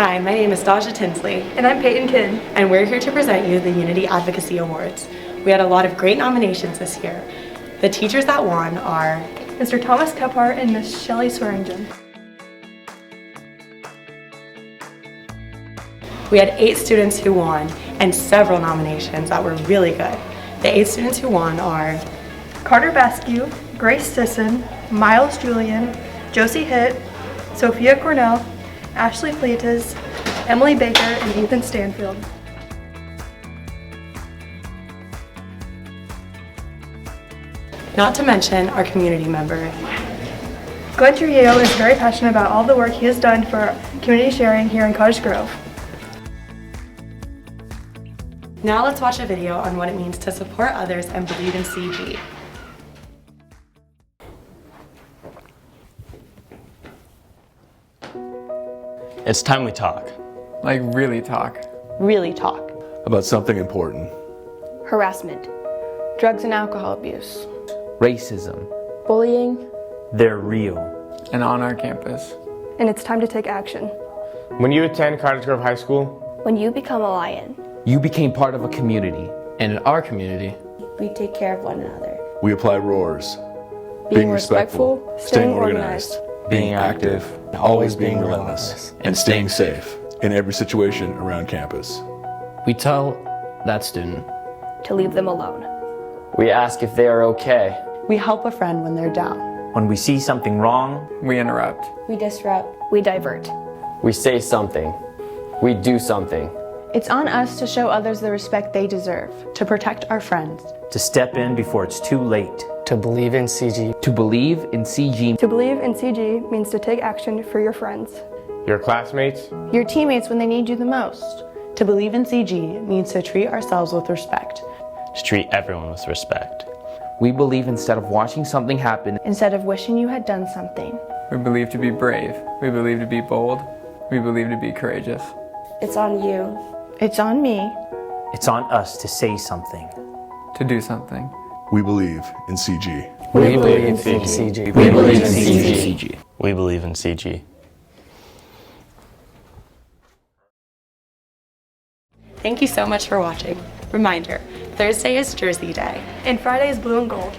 Hi, my name is Daja Tinsley. And I'm Peyton Kidd. And we're here to present you the Unity Advocacy Awards. We had a lot of great nominations this year. The teachers that won are Mr. Thomas Kephart and Miss Shelley Swearingen. We had 8 students who won and several nominations that were really good. The 8 students who won are Carter Baskew, Grace Sisson, Miles Julian, Josie Hitt, Sophia Cornell, Ashley Fleitas, Emily Baker, and Ethan Stanfield. Not to mention our community member. Glenn Trujillo is very passionate about all the work he has done for community sharing here in Cottage Grove. Now let's watch a video on what it means to support others and believe in CG. It's time we talk. Like really talk. Really talk. About something important. Harassment, drugs and alcohol abuse, racism, bullying. they're real. And on our campus. And it's time to take action. When you attend Cottage Grove High School, When you become a lion, You became part of a community. And in our community, we take care of one another. We apply roars. Being respectful, staying organized, being active, always being relentless, and staying safe in every situation around campus. we tell that student, To leave them alone. We ask if they are okay. We help a friend when they're down. When we see something wrong, We interrupt. We disrupt. We divert. We say something. We do something. It's on us to show others the respect they deserve. To protect our friends. to step in before it's too late. to believe in CG. To believe in CG. To believe in CG means to take action for your friends. your classmates, Your teammates when they need you the most. To believe in CG means to treat ourselves with respect. To treat everyone with respect. We believe instead of watching something happen, Instead of wishing you had done something. We believe to be brave. We believe to be bold. We believe to be courageous. It's on you. It's on me. it's on us to say something. To do something. We believe in CG. We believe in CG. We believe in CG. We believe in CG. Thank you so much for watching. Reminder, Thursday is Jersey Day. And Friday is blue and gold.